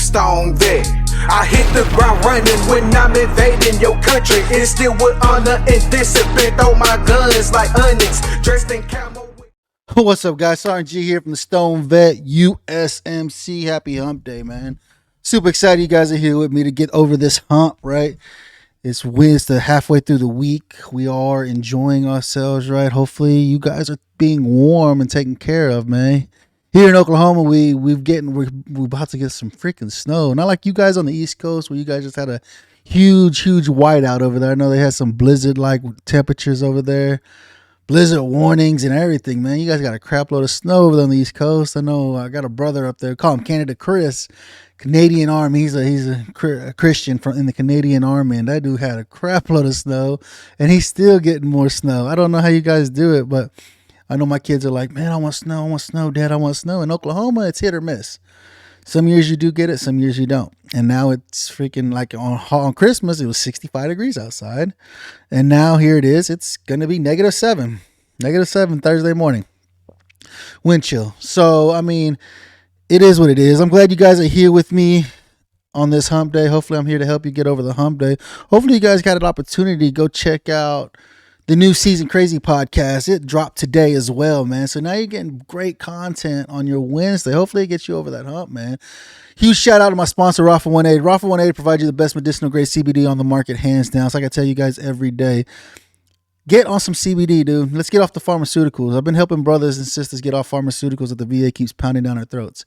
Stone Vet. I hit the ground running when I'm invading your country. And still with honor and discipline. Throw my guns like onions, dressed in camo. What's up, guys? Sergeant G here from the Stone Vet USMC. Happy hump day, man. Super excited you guys are here with me to get over this hump, right? It's Wednesday, halfway through the week. We are enjoying ourselves, right? Hopefully you guys are being warm and taken care of, man. Here in Oklahoma, we're about to get some freaking snow. Not like you guys on the East Coast where you guys just had a huge whiteout over there. I know they had some blizzard-like temperatures over there. Blizzard warnings and everything, man. You guys got a crap load of snow over there on the East Coast. I know I got a brother up there. Call him Canada Chris, Canadian Army. He's a Christian in the Canadian Army, and that dude had a crap load of snow, and he's still getting more snow. I don't know how you guys do it, but I know my kids are like, man, I want snow, Dad, I want snow. In Oklahoma, it's hit or miss. Some years you do get it, some years you don't. And now it's freaking like on Christmas, it was 65 degrees outside. And now here it is. It's going to be -7. -7 Thursday morning. Wind chill. So, I mean, it is what it is. I'm glad you guys are here with me on this hump day. Hopefully I'm here to help you get over the hump day. Hopefully you guys got an opportunity to go check out the new Season Crazy podcast. It dropped today as well, man. So now you're getting great content on your Wednesday. Hopefully it gets you over that hump, man. Huge shout out to my sponsor, Rafa 180. Rafa 180 provides you the best medicinal grade CBD on the market, hands down. It's like I tell you guys every day. Get on some CBD, dude. Let's get off the pharmaceuticals. I've been helping brothers and sisters get off pharmaceuticals that the VA keeps pounding down our throats.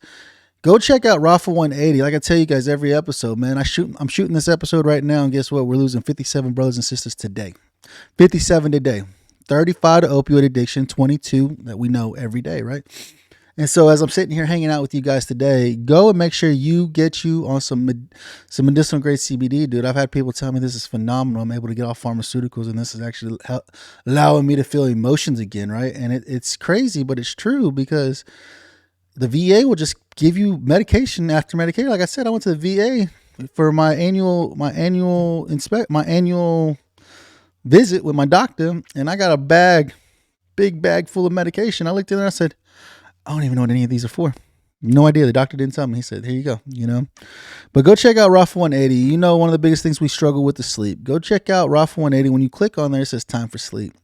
Go check out Rafa 180. Like I tell you guys every episode, man. I'm shooting this episode right now, and guess what? We're losing 57 brothers and sisters today. 57 today. 35 to opioid addiction, 22 that we know every day, right? And so as I'm sitting here hanging out with you guys today, go and make sure you get you on some medicinal grade CBD, dude. I've had people tell me this is phenomenal. I'm able to get off pharmaceuticals, and this is actually allowing me to feel emotions again, right? And it's crazy, but it's true, because the VA will just give you medication after medication. Like I said, I went to the VA for my annual visit with my doctor, and I got a big bag full of medication. I looked in there and I said, I don't even know what any of these are for. No idea. The doctor didn't tell me. He said, here you go, But go check out Rafa 180. One of the biggest things we struggle with is sleep. Go check out Rafa 180. When you click on there, it says time for sleep.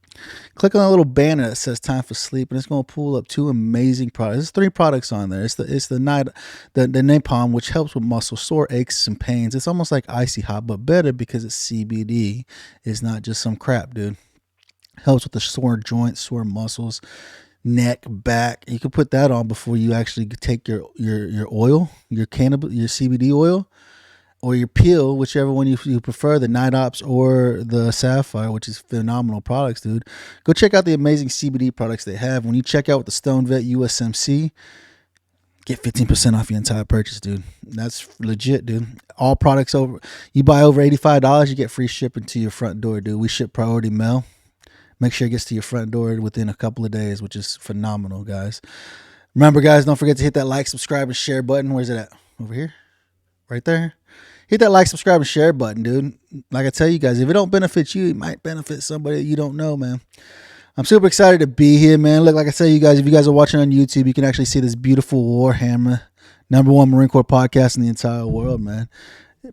Click on that little banner that says time for sleep, and it's going to pull up 2 amazing products. There's 3 products on there. It's the napalm, which helps with muscle sore, aches, and pains. It's almost like icy hot, but better because it's CBD. It's not just some crap, dude. Helps with the sore joints, sore muscles, neck, back. You can put that on before you actually take your oil, your CBD oil, or your peel, whichever one you prefer, the Night Ops or the Sapphire, which is phenomenal products, dude. Go check out the amazing CBD products they have. When you check out with the STONED VET USMC, get 15% off your entire purchase, dude. That's legit, dude. All products you buy over $85, you get free shipping to your front door, dude. We ship priority mail. Make sure it gets to your front door within a couple of days, which is phenomenal, guys. Remember, guys, don't forget to hit that like, subscribe, and share button. Where's it at? Over here? Right there? Hit that like, subscribe, and share button, dude. Like I tell you guys, if it don't benefit you, it might benefit somebody that you don't know, man. I'm super excited to be here, man. Look, like I tell you guys, if you guys are watching on YouTube, you can actually see this beautiful Warhammer, #1 Marine Corps podcast in the entire world, man.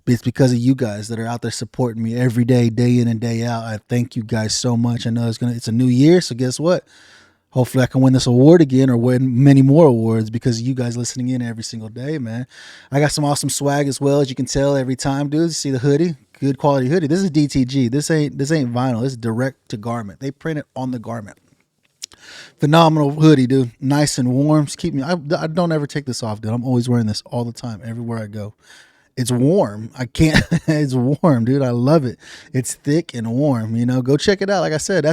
It's because of you guys that are out there supporting me every day, day in and day out. I thank you guys so much. I know it's a new year, so guess what? Hopefully I can win this award again, or win many more awards, because of you guys listening in every single day, man. I got some awesome swag as well, as you can tell every time, dude. You see the hoodie? Good quality hoodie. This is DTG. This ain't vinyl. This is direct to garment. They print it on the garment. Phenomenal hoodie, dude. Nice and warm. Just keep me. I don't ever take this off, dude. I'm always wearing this all the time, everywhere I go. It's warm. I can't. It's warm, dude. I love it. It's thick and warm. Go check it out. Like I said,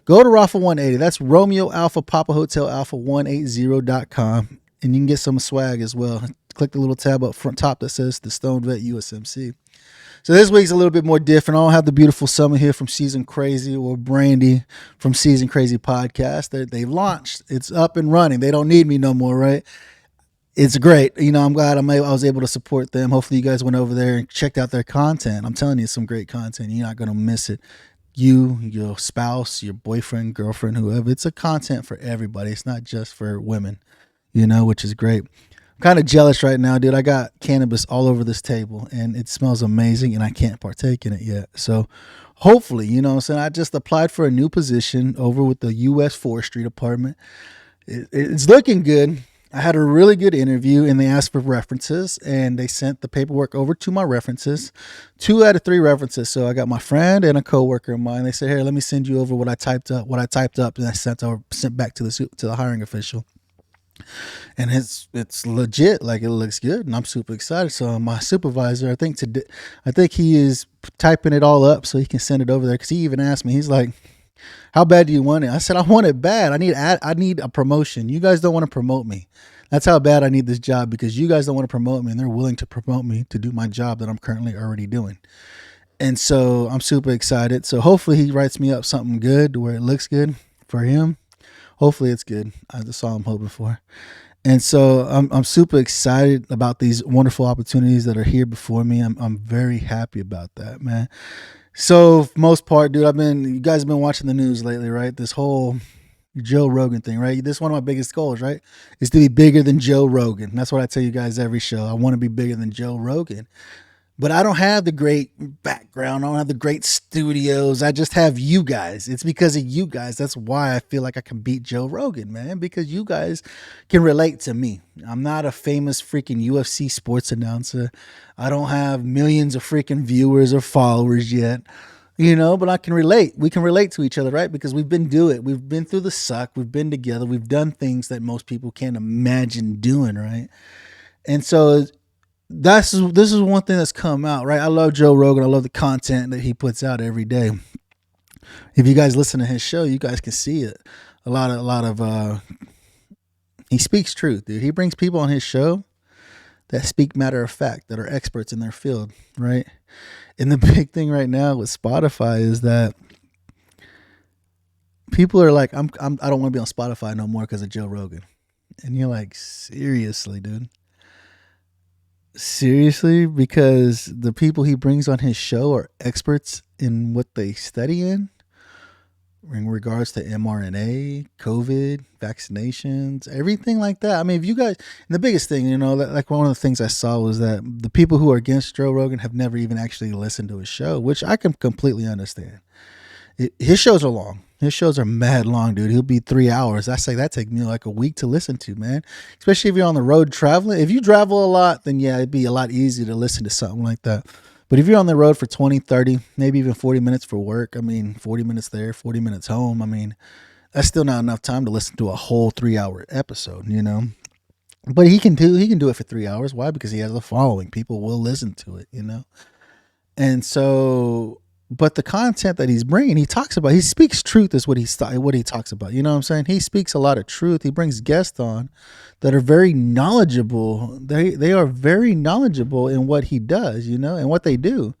go to Rafa 180. That's Romeo Alpha Papa Hotel Alpha 180.com, and you can get some swag as well. Click the little tab up front top that says the STONED VET USMC. So this week's a little bit more different. I don't have the beautiful Summer here from Season Crazy, or Brandy from Season Crazy podcast. They've launched. It's up and running. They don't need me no more, right? It's great. I'm glad I was able to support them. Hopefully you guys went over there and checked out their content. I'm telling you, it's some great content. You're not going to miss it. You, your spouse, your boyfriend, girlfriend, whoever. It's a content for everybody. It's not just for women, which is great. kind of jealous right now, dude. I got cannabis all over this table and it smells amazing and I can't partake in it yet. So hopefully, you know what I'm saying? I just applied for a new position over with the U.S. Forestry Department. It's looking good. I had a really good interview and they asked for references and they sent the paperwork over to my references, 2 out of 3 references. So I got my friend and a coworker of mine. They said, "Here, let me send you over what I typed up, and I sent back to the hiring official." And it's legit, like it looks good and I'm super excited. So my supervisor, I think he is typing it all up so he can send it over there, because he even asked me, he's like, "How bad do you want it?" I said, "I want it bad. I need a promotion. You guys don't want to promote me. That's how bad I need this job, because you guys don't want to promote me and they're willing to promote me to do my job that I'm currently already doing." And so I'm super excited. So hopefully he writes me up something good to where it looks good for him. Hopefully it's good. That's all I'm hoping for. And so I'm super excited about these wonderful opportunities that are here before me. I'm very happy about that, man. So for most part, dude, you guys have been watching the news lately, right? This whole Joe Rogan thing, right? This is one of my biggest goals, right? Is to be bigger than Joe Rogan. That's what I tell you guys every show. I want to be bigger than Joe Rogan. But I don't have the great background. I don't have the great studios. I just have you guys. It's because of you guys. That's why I feel like I can beat Joe Rogan, man, because you guys can relate to me. I'm not a famous freaking UFC sports announcer. I don't have millions of freaking viewers or followers yet, but I can relate. We can relate to each other, right? Because we've been doing it. We've been through the suck. We've been together. We've done things that most people can't imagine doing, right? And so this is one thing that's come out, right? I love Joe Rogan. I love the content that he puts out every day. If you guys listen to his show, you guys can see it. A lot of he speaks truth, dude. He brings people on his show that speak matter of fact, that are experts in their field, right? And the big thing right now with Spotify is that people are like, I don't want to be on Spotify no more because of Joe Rogan. And you're like, seriously, dude? Seriously? Because the people he brings on his show are experts in what they study in regards to mRNA, COVID, vaccinations, everything like that. I mean, if you guys, and the biggest thing, like one of the things I saw was that the people who are against Joe Rogan have never even actually listened to his show, which I can completely understand. His shows are long. His shows are mad long, dude. He'll be 3 hours. I say that take me like a week to listen to, man. Especially if you're on the road traveling. If you travel a lot, then yeah, it'd be a lot easier to listen to something like that. But if you're on the road for 20, 30, maybe even 40 minutes for work, 40 minutes there, 40 minutes home, that's still not enough time to listen to a whole 3-hour episode, But he can do it for 3 hours. Why? Because he has a following. People will listen to it, And so, but the content that he's bringing, he speaks truth is what he talks about. You know what I'm saying? He speaks a lot of truth. He brings guests on that are very knowledgeable. They are very knowledgeable in what he does, and what they do.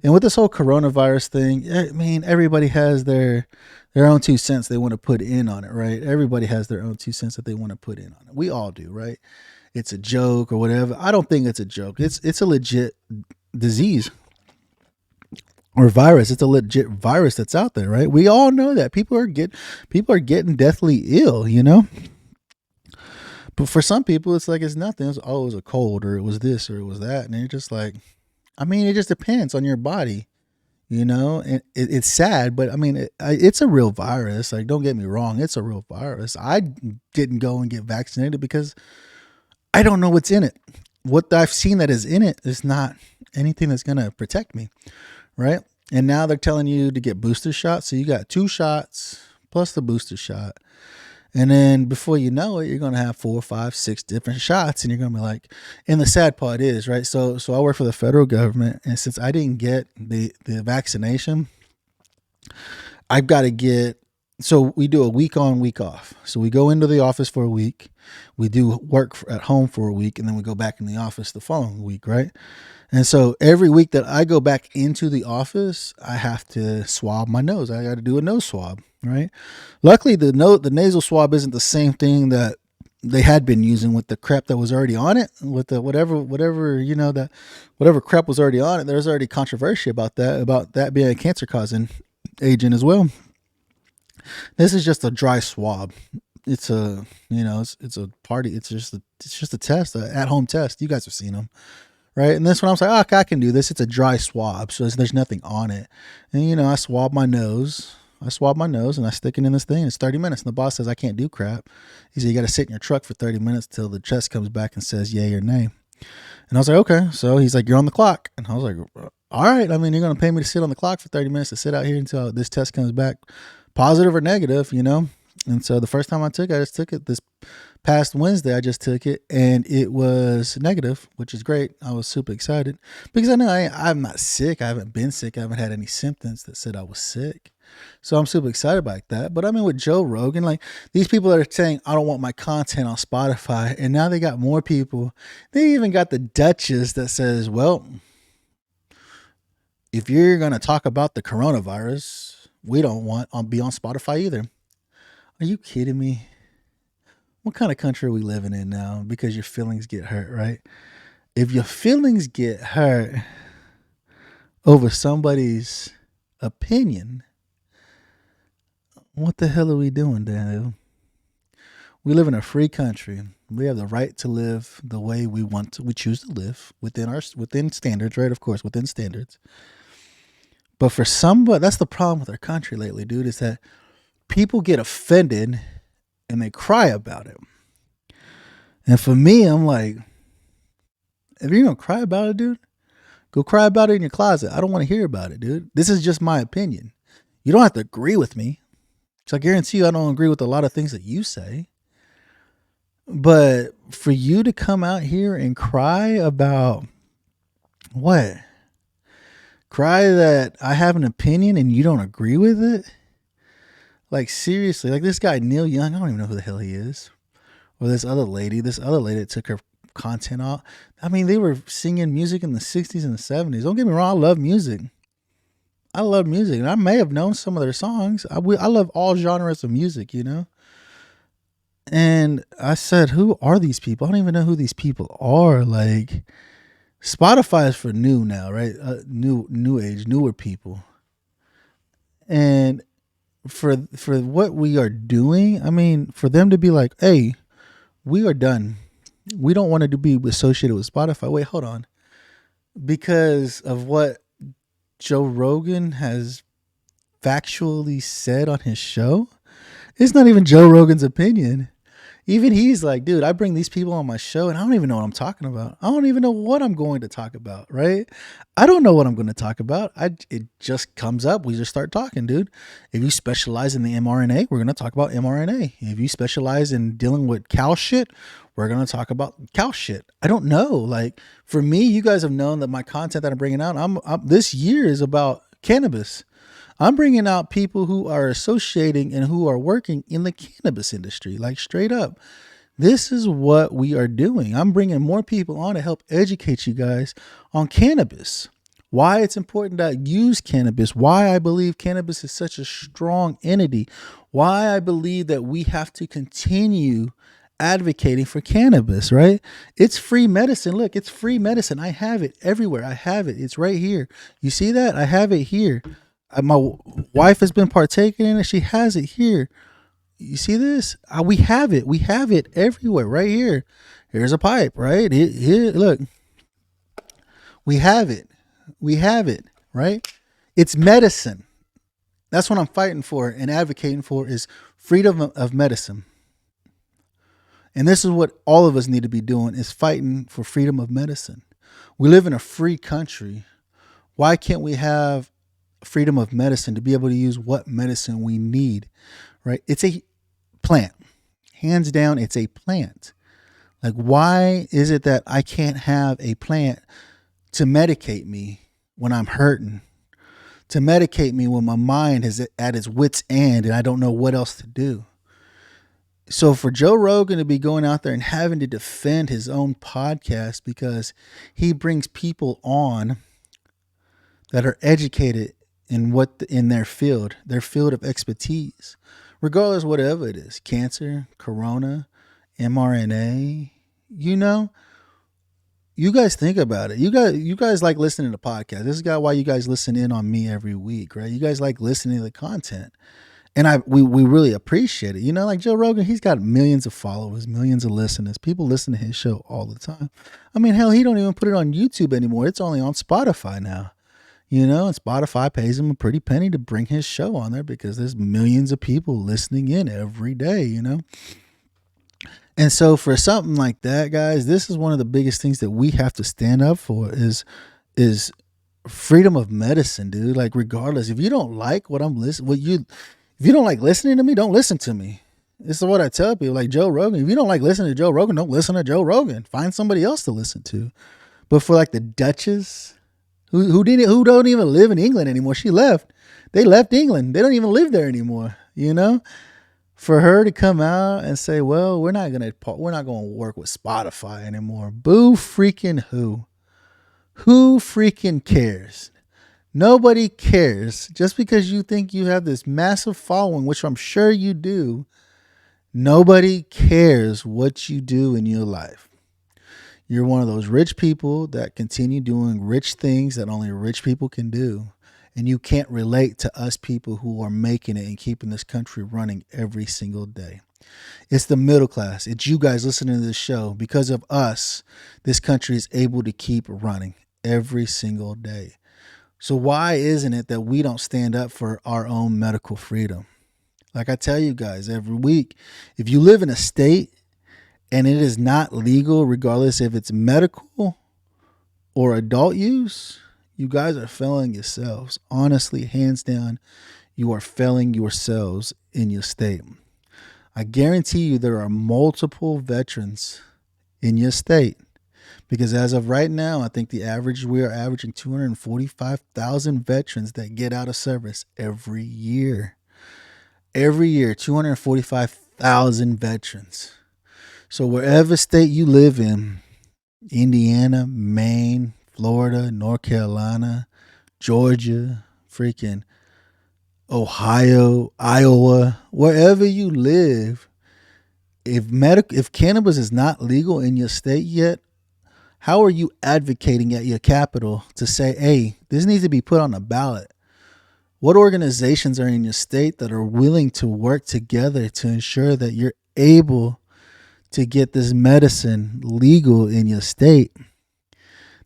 And with this whole coronavirus thing, everybody has their own 2 cents they want to put in on it, right? Everybody has their own 2 cents that they want to put in on it. We all do, right? It's a joke or whatever. I don't think it's a joke. It's a legit disease. Or virus. It's a legit virus that's out there, right? We all know that people are getting deathly ill, But for some people, it's like it's nothing. It was a cold, or it was this, or it was that, and you're just like, it just depends on your body, And it's sad, but it's a real virus. Like, don't get me wrong, it's a real virus. I didn't go and get vaccinated because I don't know what's in it. What I've seen that is in it is not anything that's gonna protect me. Right? And now they're telling you to get booster shots. So you got 2 shots plus the booster shot. And then before you know it, you're going to have 4, 5, 6 different shots. And you're going to be like, and the sad part is, right? So I work for the federal government. And since I didn't get the vaccination, I've got to get, so we do a week on, week off. So we go into the office for a week. We do work at home for a week. And then we go back in the office the following week, right? And so every week that I go back into the office, I have to swab my nose. I got to do a nose swab, right? Luckily, the nasal swab isn't the same thing that they had been using with the crap that was already on it, with the whatever crap was already on it. There's already controversy about that being a cancer causing agent as well. This is just a dry swab it's a, it's a party. It's just a test, an at-home test. You guys have seen them, right? And this one I was like, oh, okay, I can do this. It's a dry swab, so there's nothing on it. And I swab my nose. And I stick it in this thing. It's 30 minutes. And the boss says I can't do crap. He said you got to sit in your truck for 30 minutes till the test comes back and says yay or nay. And I was like, okay. So he's like, you're on the clock. And I was like, all right. I mean, you're going to pay me to sit on the clock for 30 minutes to sit out here until this test comes back positive or negative, And so the first time I just took it this past Wednesday. I just took it and it was negative, which is great. I was super excited because I know I'm not sick. I haven't been sick. I haven't had any symptoms that said I was sick. So I'm super excited about that. But I mean, with Joe Rogan, like these people that are saying, I don't want my content on Spotify. And now they got more people. They even got the Duchess that says, well, if you're going to talk about the coronavirus, we don't want to be on Spotify either. Are you kidding me? What kind of country are we living in now? Because your feelings get hurt, right? If your feelings get hurt over somebody's opinion, what the hell are we doing, Daniel? We live in a free country. We have the right to live the way we want to. We choose to live within standards, right? Of course, within standards. But for somebody, that's the problem with our country lately, dude, is that people get offended and they cry about it. And for me, I'm like, if you're going to cry about it, dude, go cry about it in your closet. I don't want to hear about it, dude. This is just my opinion. You don't have to agree with me. So I guarantee you I don't agree with a lot of things that you say. But for you to come out here and cry about what? Cry that I have an opinion and you don't agree with it? Like seriously, like this guy, Neil Young, I don't even know who the hell he is. Or this other lady that took her content out. I mean, they were singing music in the 60s and the 70s. Don't get me wrong, I love music. And I may have known some of their songs. I love all genres of music, And I said, who are these people? I don't even know who these people are. Like, Spotify is for new now, right? New age, newer people. And for what we are doing, I mean, for them to be like, hey, we are done. We don't want to be associated with Spotify. Wait, hold on. Because of what Joe Rogan has factually said on his show, it's not even Joe Rogan's opinion. Even he's like, dude, I bring these people on my show and I don't even know what I'm talking about. I don't even know what I'm going to talk about, right? I don't know what I'm going to talk about. It just comes up. We just start talking, dude. If you specialize in the mRNA, we're going to talk about mRNA. If you specialize in dealing with cow shit, we're going to talk about cow shit. I don't know. Like for me, you guys have known that my content that I'm bringing out, this year is about cannabis. I'm bringing out people who are associating and who are working in the cannabis industry, like straight up. This is what we are doing. I'm bringing more people on to help educate you guys on cannabis, why it's important to use cannabis, why I believe cannabis is such a strong entity, why I believe that we have to continue advocating for cannabis, right? It's free medicine. Look, it's free medicine. I have it everywhere. I have it. It's right here. You see that? I have it here. My wife has been partaking in it. She has it here. You see this? We have it. We have it everywhere. Right here. Here's a pipe. Right here. Look. We have it. We have it. Right. It's medicine. That's what I'm fighting for and advocating for is freedom of medicine. And this is what all of us need to be doing is fighting for freedom of medicine. We live in a free country. Why can't we have freedom of medicine to be able to use what medicine we need, right? It's a plant. Hands down, it's a plant. Like, why is it that I can't have a plant to medicate me when I'm hurting? To medicate me when my mind is at its wit's end and I don't know what else to do? So for Joe Rogan to be going out there and having to defend his own podcast because he brings people on that are educated in their field of expertise, regardless of whatever it is, cancer, corona, mRNA, you guys think about it. You guys like listening to podcasts. This is why you guys listen in on me every week, right? You guys like listening to the content. And we really appreciate it. You know, like Joe Rogan, he's got millions of followers, millions of listeners. People listen to his show all the time. I mean, hell, he don't even put it on YouTube anymore. It's only on Spotify now. You know, and Spotify pays him a pretty penny to bring his show on there because there's millions of people listening in every day, you know? And so for something like that, guys, this is one of the biggest things that we have to stand up for is freedom of medicine, dude. Like, regardless, if you don't like what I'm listening, if you don't like listening to me, don't listen to me. This is what I tell people, like Joe Rogan. If you don't like listening to Joe Rogan, don't listen to Joe Rogan. Find somebody else to listen to. But for like the Duchess, who don't even live in England anymore, she left. They left England. They don't even live there anymore. You know, for her to come out and say, "Well, we're not gonna work with Spotify anymore." Boo freaking who? Who freaking cares? Nobody cares. Just because you think you have this massive following, which I'm sure you do, nobody cares what you do in your life. You're one of those rich people that continue doing rich things that only rich people can do. And you can't relate to us people who are making it and keeping this country running every single day. It's the middle class. It's you guys listening to this show. Because of us, this country is able to keep running every single day. So why isn't it that we don't stand up for our own medical freedom? Like I tell you guys every week, if you live in a state and it is not legal, regardless if it's medical or adult use, you guys are failing yourselves. Honestly, hands down, you are failing yourselves in your state. I guarantee you there are multiple veterans in your state. Because as of right now, I think we are averaging 245,000 veterans that get out of service every year. Every year, 245,000 veterans. So wherever state you live in, Indiana, Maine, Florida, North Carolina, Georgia, freaking Ohio, Iowa, wherever you live, if cannabis is not legal in your state yet, how are you advocating at your capital to say, hey, this needs to be put on a ballot? What organizations are in your state that are willing to work together to ensure that you're able to get this medicine legal in your state?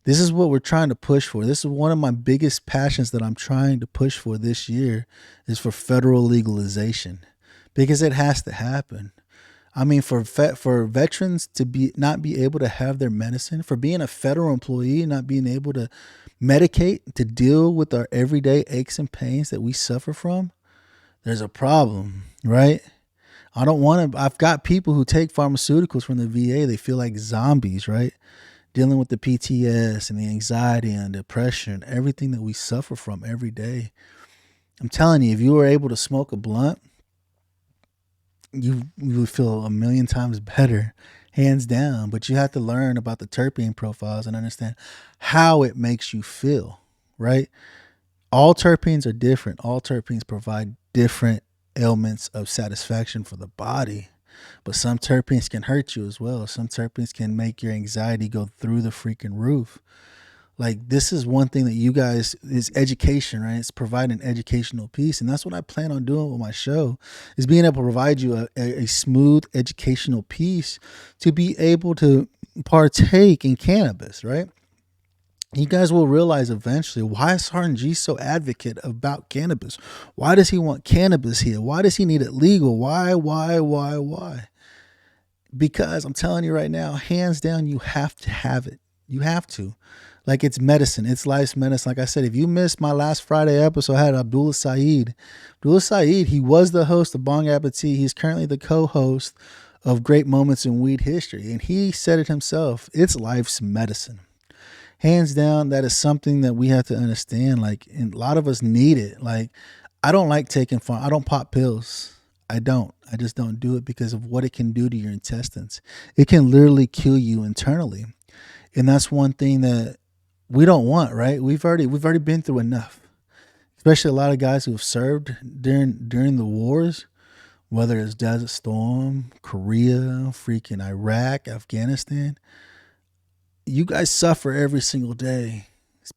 This is what we're trying to push for. This is one of my biggest passions that I'm trying to push for this year is for federal legalization, because it has to happen. I mean, for veterans to not be able to have their medicine, for being a federal employee, not being able to medicate, to deal with our everyday aches and pains that we suffer from, there's a problem, right? I've got people who take pharmaceuticals from the VA. They feel like zombies, right? Dealing with the PTS and the anxiety and depression, everything that we suffer from every day. I'm telling you, if you were able to smoke a blunt, you would feel a million times better, hands down. But you have to learn about the terpene profiles and understand how it makes you feel, right? All terpenes are different. All terpenes provide different ailments of satisfaction for the body. But some terpenes can hurt you as well. Some terpenes can make your anxiety go through the freaking roof. Like, this is one thing that you guys, is education, right? It's providing educational piece. And that's what I plan on doing with my show, is being able to provide you a smooth educational piece to be able to partake in cannabis, right? You guys will realize eventually, why is Sergeant G so advocate about cannabis? Why does he want cannabis here? Why does he need it legal? Why? Because I'm telling you right now, hands down, you have to have it. You have to. Like, it's medicine. It's life's medicine. Like I said, if you missed my last Friday episode, I had Abdullah Saeed. Abdullah Saeed, he was the host of Bong Appetit. He's currently the co-host of Great Moments in Weed History. And he said it himself. It's life's medicine. Hands down, that is something that we have to understand. Like, and a lot of us need it. Like, I don't like taking I don't pop pills. I just don't do it because of what it can do to your intestines. It can literally kill you internally. And that's one thing that we don't want, right? We've already been through enough. Especially a lot of guys who have served during the wars, whether it's Desert Storm, Korea, freaking Iraq, Afghanistan. You guys suffer every single day.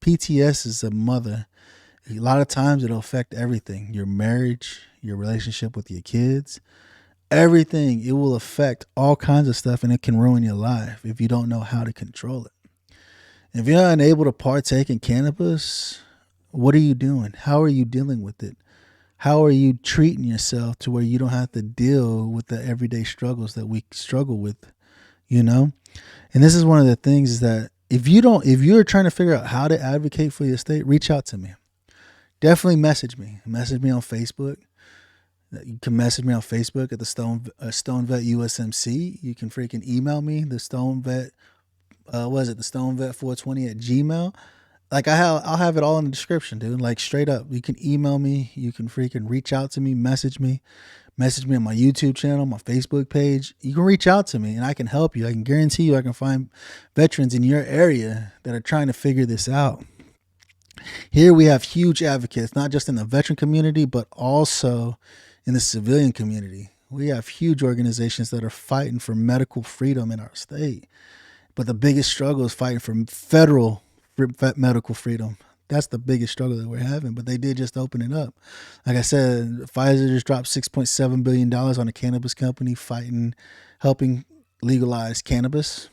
PTS is a mother. A lot of times it'll affect everything. Your marriage, your relationship with your kids, everything. It will affect all kinds of stuff, and it can ruin your life if you don't know how to control it. If you're unable to partake in cannabis, what are you doing? How are you dealing with it? How are you treating yourself to where you don't have to deal with the everyday struggles that we struggle with, you know? And this is one of the things is that if you're trying to figure out how to advocate for your state, reach out to me. Definitely message me. Message me on Facebook. You can message me on Facebook at the STONED VET USMC. You can freaking email me, the STONED VET, the STONED VET 420 at Gmail. Like I'll have it all in the description, dude. Like straight up, you can email me. You can freaking reach out to me, message me on my YouTube channel, my Facebook page. You can reach out to me and I can help you. I can guarantee you I can find veterans in your area that are trying to figure this out. Here we have huge advocates, not just in the veteran community, but also in the civilian community. We have huge organizations that are fighting for medical freedom in our state. But the biggest struggle is fighting for federal medical freedom. That's the biggest struggle that we're having, but they did just open it up. Like I said, Pfizer just dropped $6.7 billion on a cannabis company helping legalize cannabis.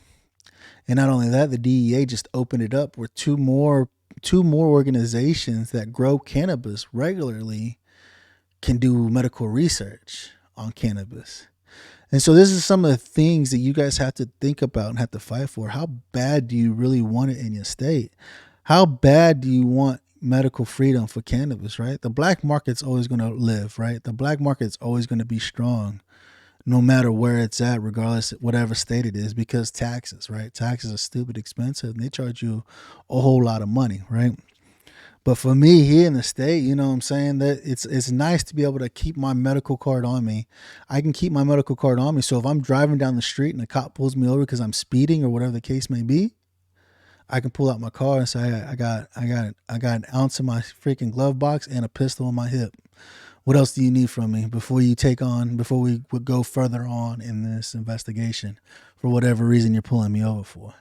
And not only that, the DEA just opened it up where two more organizations that grow cannabis regularly can do medical research on cannabis. And so this is some of the things that you guys have to think about and have to fight for. How bad do you really want it in your state? How bad do you want medical freedom for cannabis, right? The black market's always going to live, right? The black market's always going to be strong no matter where it's at, regardless of whatever state it is, because taxes, right? Taxes are stupid expensive and they charge you a whole lot of money, right? But for me here in the state, you know what I'm saying, that it's nice to be able to keep my medical card on me. I can keep my medical card on me. So if I'm driving down the street and a cop pulls me over because I'm speeding or whatever the case may be, I can pull out my car and say, I got an ounce in my freaking glove box and a pistol on my hip. What else do you need from me before we would go further on in this investigation for whatever reason you're pulling me over for?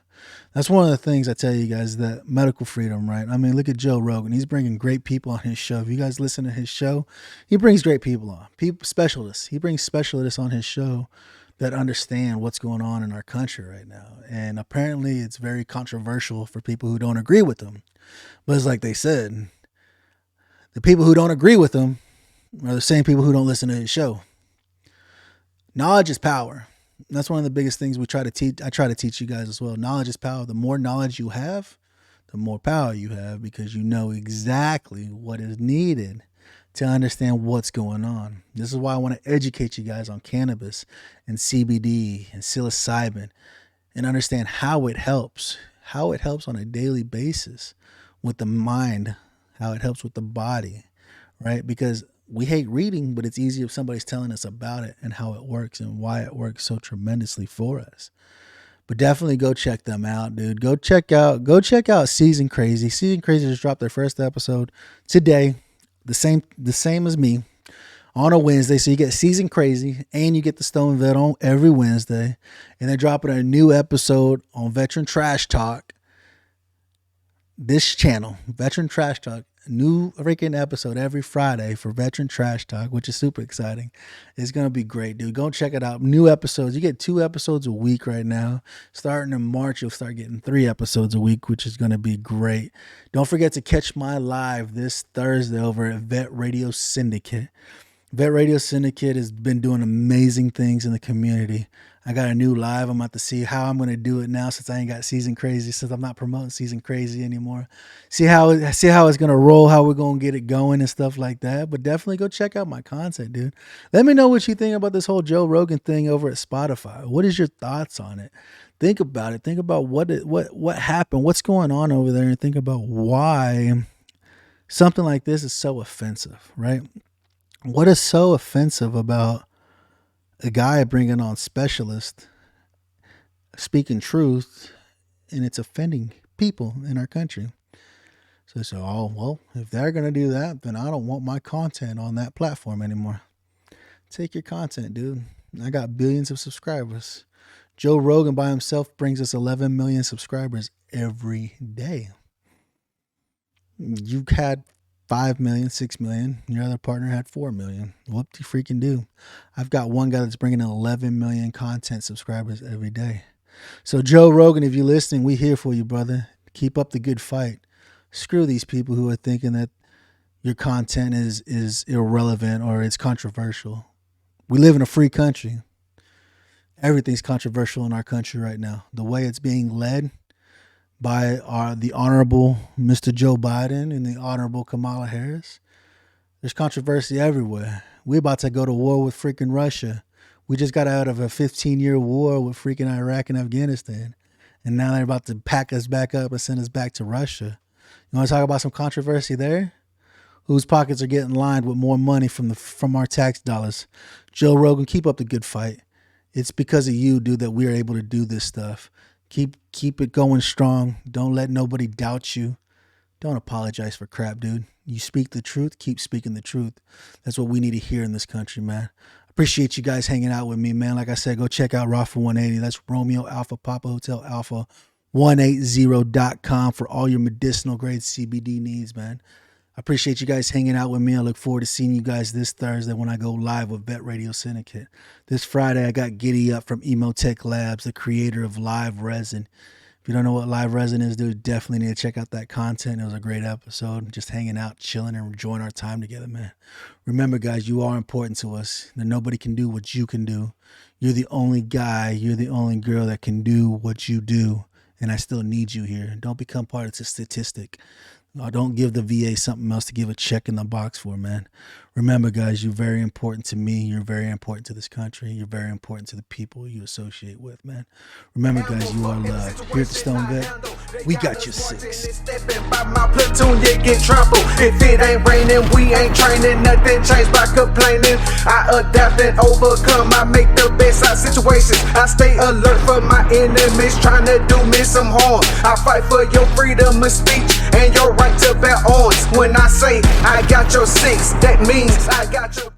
That's one of the things I tell you guys, that medical freedom, right? I mean, look at Joe Rogan. He's bringing great people on his show. If you guys listen to his show, he brings great people on, specialists. He brings specialists on his show that understand what's going on in our country right now. And apparently it's very controversial for people who don't agree with him. But it's like they said, the people who don't agree with him are the same people who don't listen to his show. Knowledge is power. That's one of the biggest things I try to teach you guys as well. Knowledge is power. The more knowledge you have, the more power you have, because you know exactly what is needed to understand what's going on. This is why I want to educate you guys on cannabis and CBD and psilocybin and understand how it helps on a daily basis with the mind, how it helps with the body, right? Because we hate reading, but it's easy if somebody's telling us about it and how it works and why it works so tremendously for us. But definitely go check them out, dude. Go check out Season Crazy. Season Crazy just dropped their first episode today. The same as me on a Wednesday. So you get Season Crazy and you get the Stone Vet on every Wednesday. And they're dropping a new episode on Veteran Trash Talk. This channel, Veteran Trash Talk. New freaking episode every Friday for Veteran Trash Talk, which is super exciting. It's going to be great, dude. Go check it out. New episodes. You get 2 episodes a week right now. Starting in March, you'll start getting 3 episodes a week, which is going to be great. Don't forget to catch my live this Thursday over at Vet Radio Syndicate. Vet Radio Syndicate has been doing amazing things in the community. I got a new live. I'm about to see how I'm going to do it now, since I ain't got Season Crazy, since I'm not promoting Season Crazy anymore. See how it's going to roll, how we're going to get it going and stuff like that. But definitely go check out my content, dude. Let me know what you think about this whole Joe Rogan thing over at Spotify. What is your thoughts on it? Think about it. Think about what happened, what's going on over there, and think about why something like this is so offensive, right? What is so offensive about a guy bringing on specialists, speaking truth, and it's offending people in our country? So, oh, well, if they're going to do that, then I don't want my content on that platform anymore. Take your content, dude. I got billions of subscribers. Joe Rogan by himself brings us 11 million subscribers every day. You've had 5 million, 6 million. Your other partner had 4 million. Whoop de freaking do. I've got one guy that's bringing in 11 million content subscribers every day. So Joe Rogan, if you're listening, we here for you, brother. Keep up the good fight. Screw these people who are thinking that your content is irrelevant or it's controversial. We live in a free country. Everything's controversial in our country right now. The way it's being led by the Honorable Mr. Joe Biden and the Honorable Kamala Harris. There's controversy everywhere. We're about to go to war with freaking Russia. We just got out of a 15-year war with freaking Iraq and Afghanistan. And now they're about to pack us back up and send us back to Russia. You want to talk about some controversy there? Whose pockets are getting lined with more money from our tax dollars? Joe Rogan, keep up the good fight. It's because of you, dude, that we're able to do this stuff. Keep it going strong. Don't let nobody doubt you. Don't apologize for crap, dude. You speak the truth, keep speaking the truth. That's what we need to hear in this country, man. Appreciate you guys hanging out with me, man. Like I said, go check out Rafa 180. That's Romeo Alpha Papa Hotel Alpha 180.com for all your medicinal grade CBD needs, man. I appreciate you guys hanging out with me. I look forward to seeing you guys this Thursday when I go live with Vet Radio Syndicate. This Friday, I got Giddy Up from Emotech Labs, the creator of Live Resin. If you don't know what Live Resin is, dude, definitely need to check out that content. It was a great episode. Just hanging out, chilling, and enjoying our time together, man. Remember, guys, you are important to us. That nobody can do what you can do. You're the only guy, you're the only girl that can do what you do. And I still need you here. Don't become part of the statistic. Don't give the VA something else to give a check in the box for, man. Remember, guys, you're very important to me. You're very important to this country. You're very important to the people you associate with, man. Remember, guys, you are loved. Here at the Stone Vet, we got you six. By my platoon, you get trampled. If it ain't raining, we ain't training. Nothing changed by complaining. I adapt and overcome. I make the best out of situations. I stay alert for my enemies trying to do me some harm. I fight for your freedom of speech and your right to bear arms. When I say I got your six, that means I got your